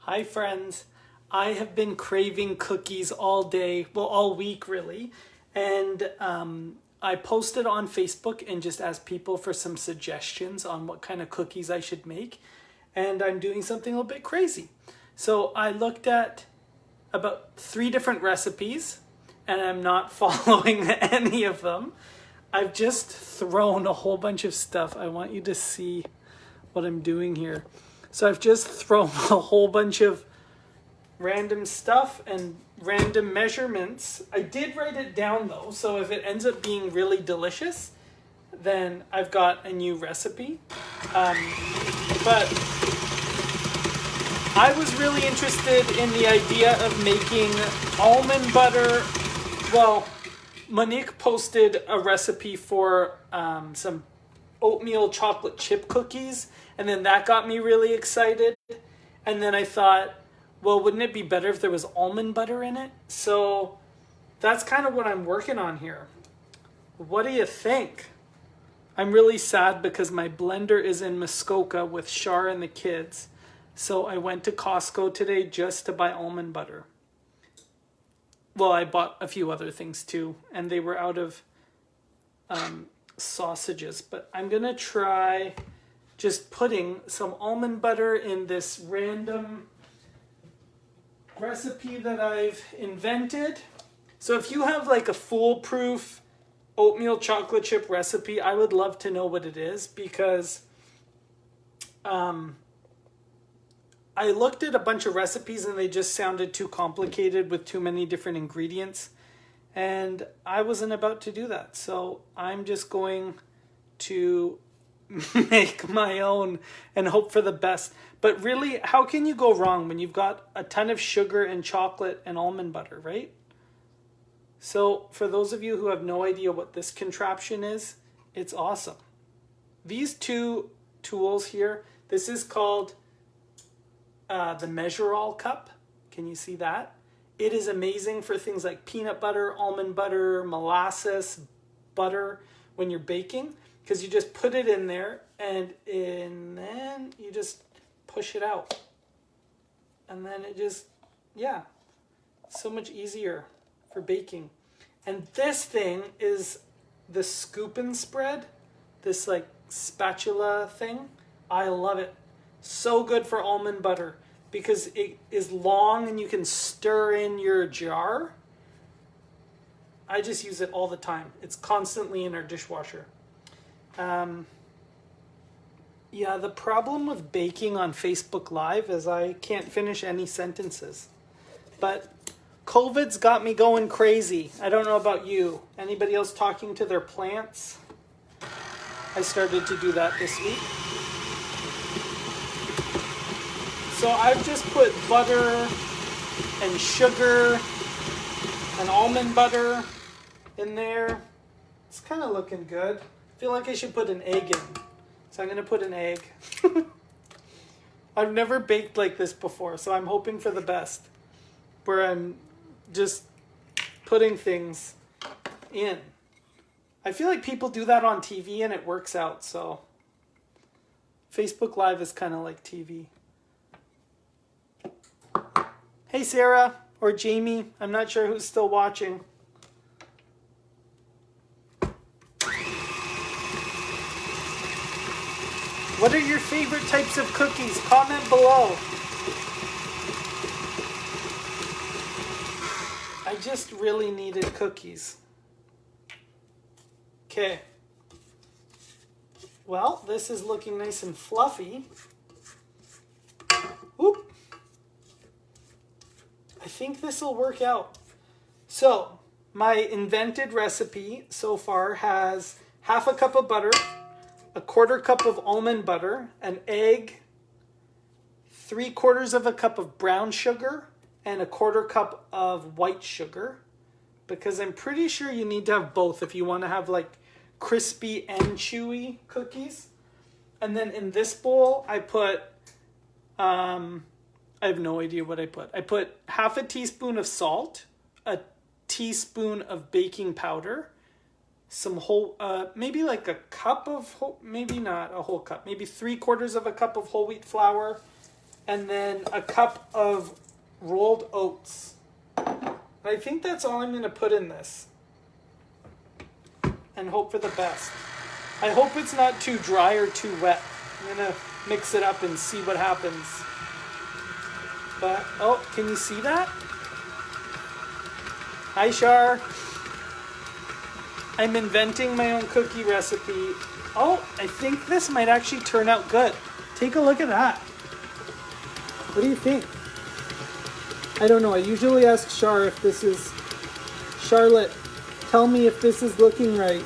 Hi friends, I have been craving cookies all day, well all week really, and I posted on Facebook and just asked people for some suggestions on what kind of cookies I should make, and I'm doing something a little bit crazy. So I looked at about 3 different recipes and I'm not following any of them. I've just thrown a whole bunch of stuff. I want you to see what I'm doing here. So I've just thrown a whole bunch of random stuff and random measurements. I did write it down though, so if it ends up being really delicious, then I've got a new recipe. But I was really interested in the idea of making almond butter. Well, Monique posted a recipe for some oatmeal chocolate chip cookies, and then that got me really excited. And then I thought, well, wouldn't it be better if there was almond butter in it? So that's kind of what I'm working on here. What do you think? I'm really sad because my blender is in Muskoka with Shar and the kids. So I went to Costco today just to buy almond butter. Well, I bought a few other things too, and they were out of sausages. But I'm going to try just putting some almond butter in this random recipe that I've invented. So if you have like a foolproof oatmeal chocolate chip recipe, I would love to know what it is, because I looked at a bunch of recipes and they just sounded too complicated with too many different ingredients, and I wasn't about to do that. So I'm just going to make my own and hope for the best. But really, how can you go wrong when you've got a ton of sugar and chocolate and almond butter, right? So for those of you who have no idea what this contraption is, it's awesome. These 2 tools here, this is called the Measure All cup. Can you see that? It is amazing for things like peanut butter, almond butter, molasses, butter when you're baking, because you just put it in there and then you just push it out. And then it just, yeah, so much easier for baking. And this thing is the scoop and spread, this like spatula thing. I love it. So good for almond butter because it is long and you can stir in your jar. I just use it all the time. It's constantly in our dishwasher. Yeah, the problem with baking on Facebook Live is I can't finish any sentences. But COVID's got me going crazy. I don't know about you. Anybody else talking to their plants? I started to do that this week. So I've just put butter and sugar and almond butter in there. It's kind of looking good. I feel like I should put an egg in. So I'm going to put an egg. I've never baked like this before, so I'm hoping for the best, where I'm just putting things in. I feel like people do that on TV and it works out, so Facebook Live is kind of like TV. Hey Sarah, or Jamie, I'm not sure who's still watching. What are your favorite types of cookies? Comment below. I just really needed cookies. Okay. Well, this is looking nice and fluffy. Whoop. I think this will work out. So, my invented recipe so far has half a cup of butter, a 1/4 cup of almond butter, an egg, 3/4 of a cup of brown sugar, and a 1/4 cup of white sugar, because I'm pretty sure you need to have both if you want to have like crispy and chewy cookies. And then in this bowl, I put, I have no idea what I put. I put half a teaspoon of salt, a teaspoon of baking powder, some whole, maybe like a cup of, maybe not a whole cup, maybe 3/4 of a cup of whole wheat flour, and then a cup of rolled oats. I think that's all I'm going to put in this. And hope for the best. I hope it's not too dry or too wet. I'm going to mix it up and see what happens. But, oh, can you see that? Hi, Shar. I'm inventing my own cookie recipe. Oh, I think this might actually turn out good. Take a look at that. What do you think? I don't know. I usually ask Shar if this is... Charlotte, tell me if this is looking right.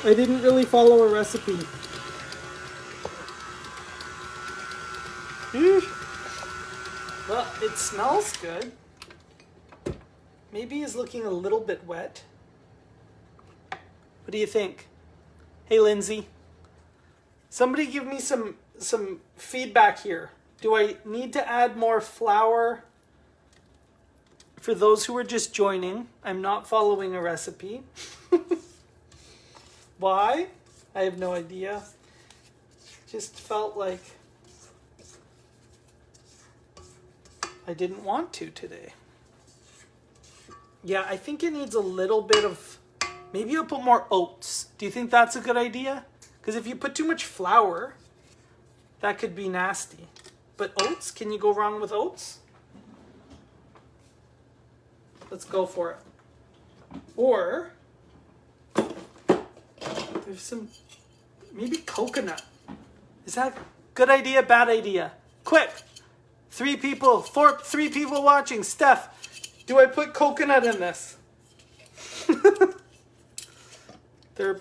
I didn't really follow a recipe. Well, it smells good. Maybe it's looking a little bit wet. What do you think? Hey, Lindsay. Somebody give me some feedback here. Do I need to add more flour? For those who are just joining, I'm not following a recipe. Why? I have no idea. Just felt like I didn't want to today. Yeah, I think it needs a little bit of... Maybe I'll put more oats. Do you think that's a good idea? Because if you put too much flour, that could be nasty. But oats, can you go wrong with oats? Let's go for it. Or there's some, maybe coconut. Is that a good idea, bad idea? Quick, 3 people watching. Steph, do I put coconut in this?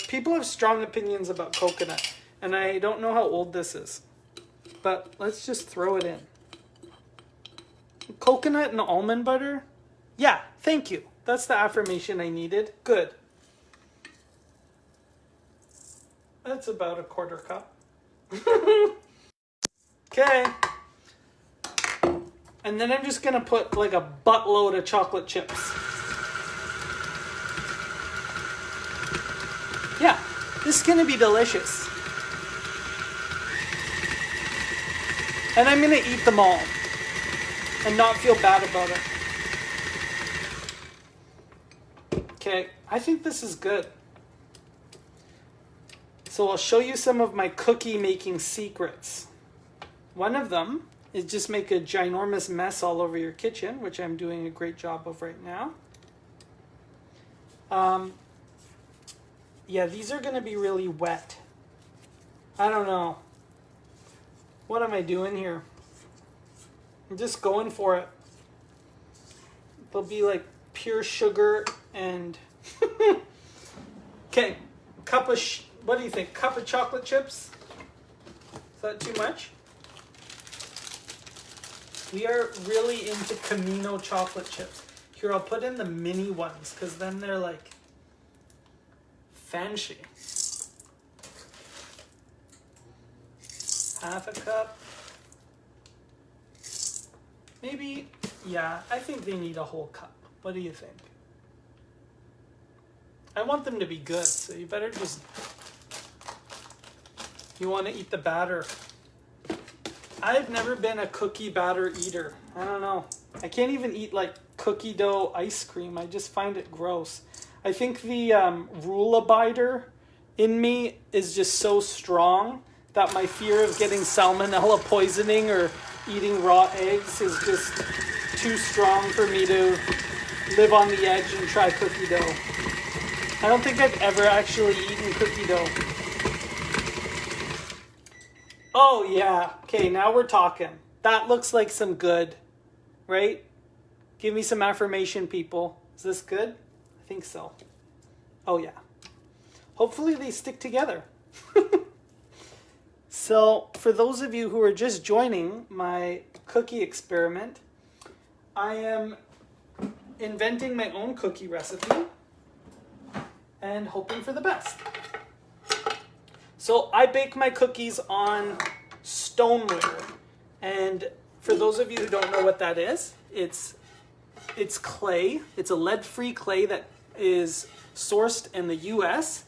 People have strong opinions about coconut, and I don't know how old this is. But let's just throw it in. Coconut and almond butter? Yeah, thank you. That's the affirmation I needed. Good. That's about a 1/4 cup. Okay. And then I'm just going to put like a buttload of chocolate chips. Yeah, this is going to be delicious. And I'm going to eat them all and not feel bad about it. Okay, I think this is good. So I'll show you some of my cookie making secrets. One of them is just make a ginormous mess all over your kitchen, which I'm doing a great job of right now. Yeah, these are going to be really wet. I don't know. What am I doing here? I'm just going for it. They'll be like pure sugar and... Okay, what do you think? Cup of chocolate chips? Is that too much? We are really into Camino chocolate chips. Here, I'll put in the mini ones because then they're like fancy. Half a cup. Maybe, yeah, I think they need a whole cup. What do you think? I want them to be good, so you better just... You want to eat the batter. I've never been a cookie batter eater. I don't know. I can't even eat like cookie dough ice cream. I just find it gross. I think the rule abider in me is just so strong that my fear of getting salmonella poisoning or eating raw eggs is just too strong for me to live on the edge and try cookie dough. I don't think I've ever actually eaten cookie dough. Oh yeah, okay, now we're talking. That looks like some good, right? Give me some affirmation, people. Is this good? I think so. Oh yeah. Hopefully they stick together. So, for those of you who are just joining my cookie experiment, I am inventing my own cookie recipe and hoping for the best. So, I bake my cookies on stoneware. And for those of you who don't know what that is, it's clay. It's a lead-free clay that is sourced in the US.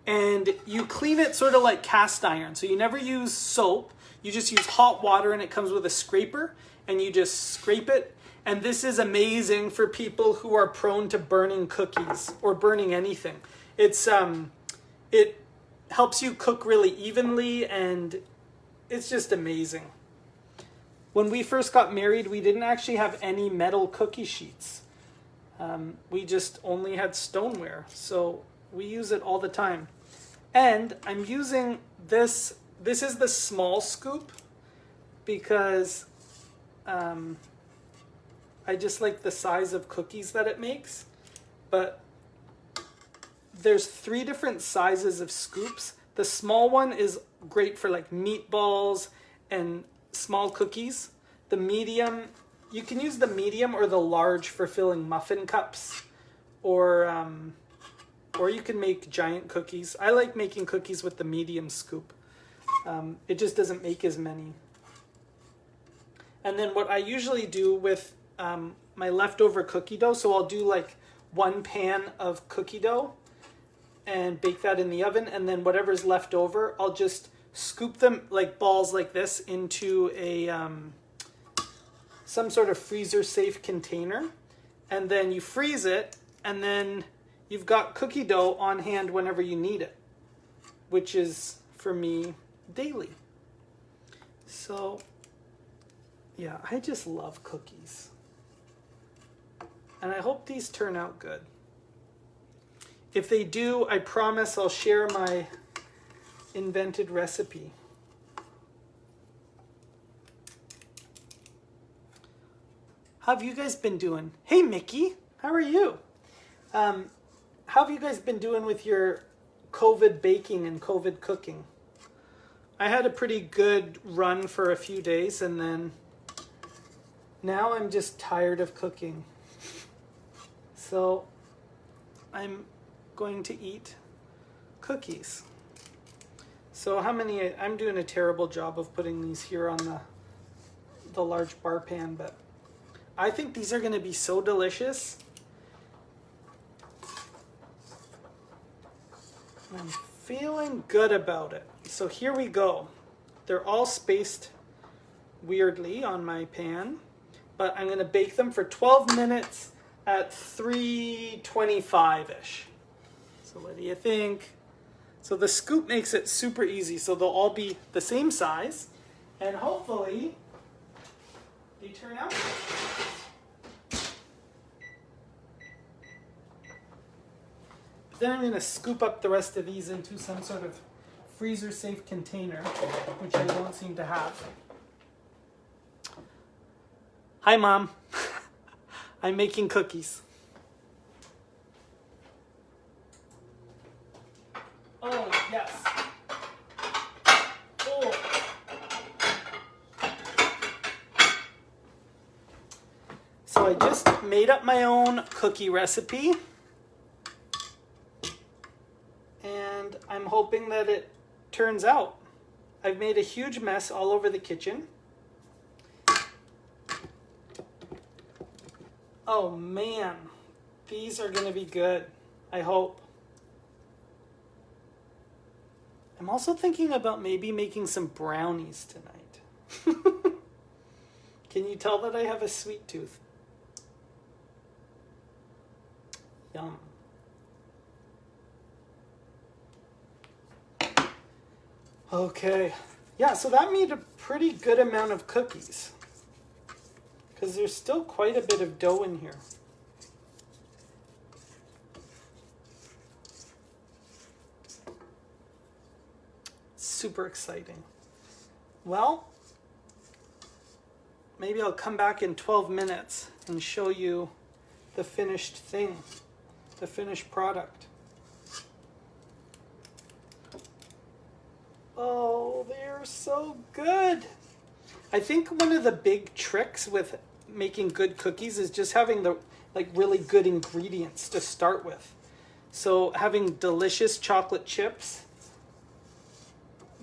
And you clean it sort of like cast iron. So you never use soap. You just use hot water and it comes with a scraper and you just scrape it. And this is amazing for people who are prone to burning cookies or burning anything. It helps you cook really evenly and it's just amazing. When we first got married, we didn't actually have any metal cookie sheets. We just only had stoneware, so we use it all the time. And I'm using this is the small scoop because I just like the size of cookies that it makes. But there's 3 different sizes of scoops. The small one is great for like meatballs and small cookies. The medium, you can use the medium or the large for filling muffin cups, or you can make giant cookies. I like making cookies with the medium scoop. It just doesn't make as many. And then what I usually do with my leftover cookie dough, so I'll do like 1 pan of cookie dough and bake that in the oven, and then whatever's left over, I'll just scoop them like balls like this into a some sort of freezer safe container, and then you freeze it, and then you've got cookie dough on hand whenever you need it, which is for me daily. So yeah, I just love cookies, and I hope these turn out good. If they do, I promise I'll share my invented recipe. How have you guys been doing? Hey Mickey, how are you? How have you guys been doing with your COVID baking and COVID cooking? I had a pretty good run for a few days, and then now I'm just tired of cooking. So I'm going to eat cookies. So how many, I'm doing a terrible job of putting these here on the large bar pan, but I think these are going to be so delicious. I'm feeling good about it. So here we go. They're all spaced weirdly on my pan, but I'm going to bake them for 12 minutes at 325-ish. So what do you think? So the scoop makes it super easy. So they'll all be the same size, and hopefully they turn out. Then I'm going to scoop up the rest of these into some sort of freezer safe container, which I don't seem to have. Hi Mom. I'm making cookies. Oh, yes. Oh. So I just made up my own cookie recipe. And I'm hoping that it turns out. I've made a huge mess all over the kitchen. Oh man, these are going to be good, I hope. I'm also thinking about maybe making some brownies tonight. Can you tell that I have a sweet tooth? Yum. Okay. Yeah, so that made a pretty good amount of cookies, because there's still quite a bit of dough in here. Super exciting. Well, maybe I'll come back in 12 minutes and show you the finished thing, the finished product. Oh, they're so good. I think one of the big tricks with making good cookies is just having the really good ingredients to start with. So having delicious chocolate chips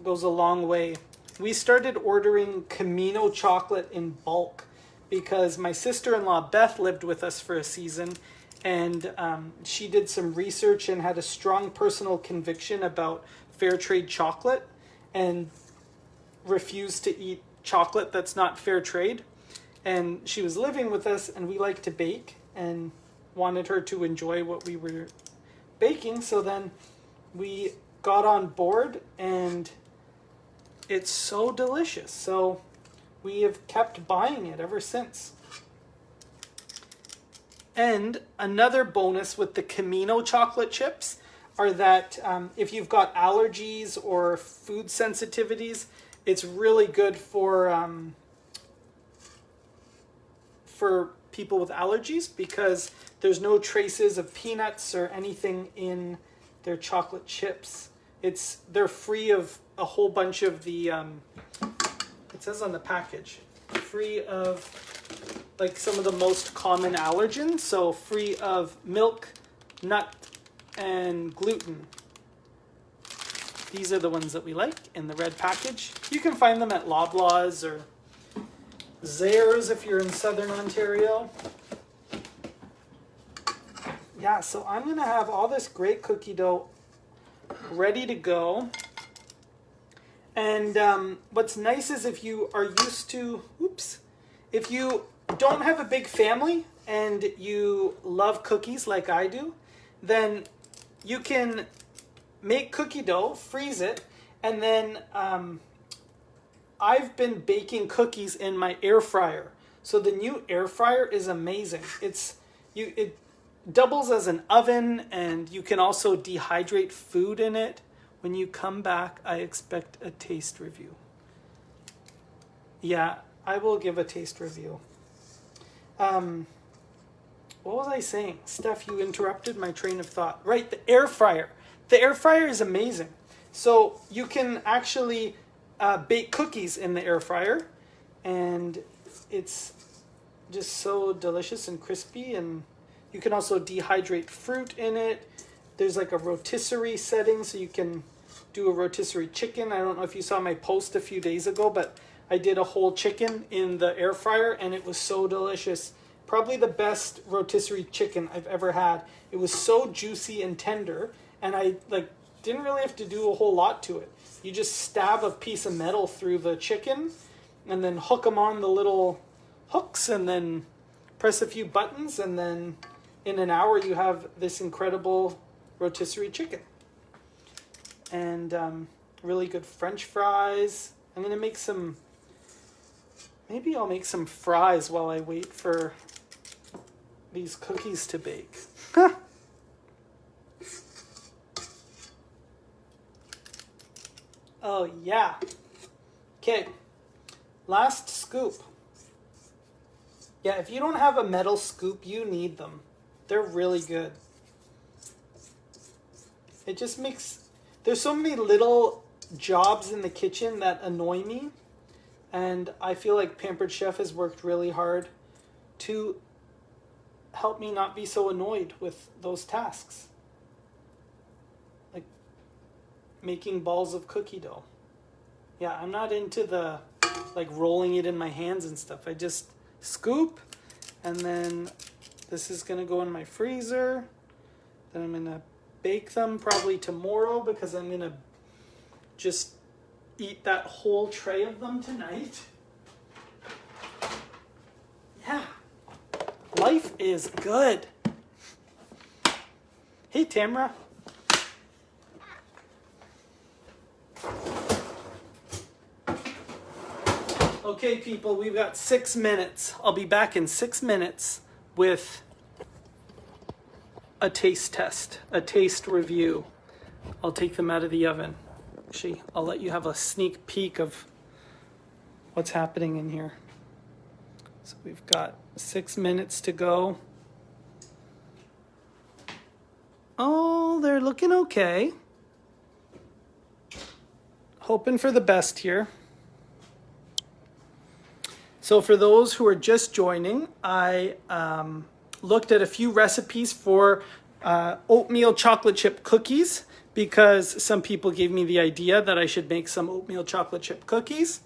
goes a long way. We started ordering Camino chocolate in bulk because my sister-in-law Beth lived with us for a season, and she did some research and had a strong personal conviction about fair trade chocolate. And refuse to eat chocolate that's not fair trade. And she was living with us, and we like to bake and wanted her to enjoy what we were baking. So then we got on board, and it's so delicious. So we have kept buying it ever since. And another bonus with the Camino chocolate chips are that if you've got allergies or food sensitivities, it's really good for people with allergies, because there's no traces of peanuts or anything in their chocolate chips. They're free of a whole bunch of the it says on the package, free of like some of the most common allergens, so free of milk, nut, and gluten. These are the ones that we like in the red package. You can find them at Loblaws or Zehrs if you're in Southern Ontario. Yeah, so I'm going to have all this great cookie dough ready to go. And what's nice is if you are used to, if you don't have a big family and you love cookies like I do, then you can make cookie dough, freeze it, and then I've been baking cookies in my air fryer. So the new air fryer is amazing. It doubles as an oven, and you can also dehydrate food in it. When you come back, I expect a taste review. Yeah, I will give a taste review. What was I saying? Steph, you interrupted my train of thought. Right, the air fryer. The air fryer is amazing. So you can actually bake cookies in the air fryer, and it's just so delicious and crispy. And you can also dehydrate fruit in it. There's like a rotisserie setting, so you can do a rotisserie chicken. I don't know if you saw my post a few days ago, but I did a whole chicken in the air fryer, and it was so delicious. Probably the best rotisserie chicken I've ever had. It was so juicy and tender, and I didn't really have to do a whole lot to it. You just stab a piece of metal through the chicken, and then hook them on the little hooks, and then press a few buttons, and then in an hour you have this incredible rotisserie chicken. And really good French fries. I'm gonna make maybe I'll make some fries while I wait for these cookies to bake. Oh yeah. Okay, last scoop. Yeah, if you don't have a metal scoop, you need them. They're really good. It just makes... There's so many little jobs in the kitchen that annoy me. And I feel like Pampered Chef has worked really hard to help me not be so annoyed with those tasks. Like making balls of cookie dough. Yeah, I'm not into the rolling it in my hands and stuff. I just scoop, and then this is going to go in my freezer. Then I'm going to bake them probably tomorrow, because I'm going to just eat that whole tray of them tonight. Yeah. Life is good. Hey, Tamra. Okay, people, we've got 6 minutes. I'll be back in 6 minutes with a taste test, a taste review. I'll take them out of the oven. Actually, I'll let you have a sneak peek of what's happening in here. So we've got 6 minutes to go. Oh, they're looking okay. Hoping for the best here. So for those who are just joining, I looked at a few recipes for oatmeal chocolate chip cookies, because some people gave me the idea that I should make some oatmeal chocolate chip cookies.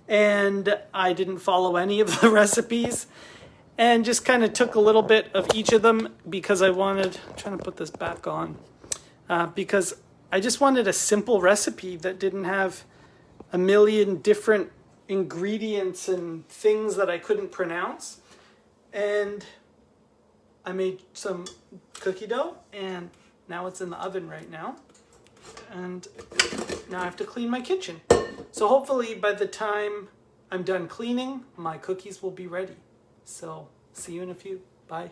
And I didn't follow any of the recipes, and just kind of took a little bit of each of them, because I'm trying to put this back on, because I just wanted a simple recipe that didn't have a million different ingredients and things that I couldn't pronounce. And I made some cookie dough, and now it's in the oven right now. And now I have to clean my kitchen. So hopefully by the time I'm done cleaning, my cookies will be ready. So see you in a few. Bye.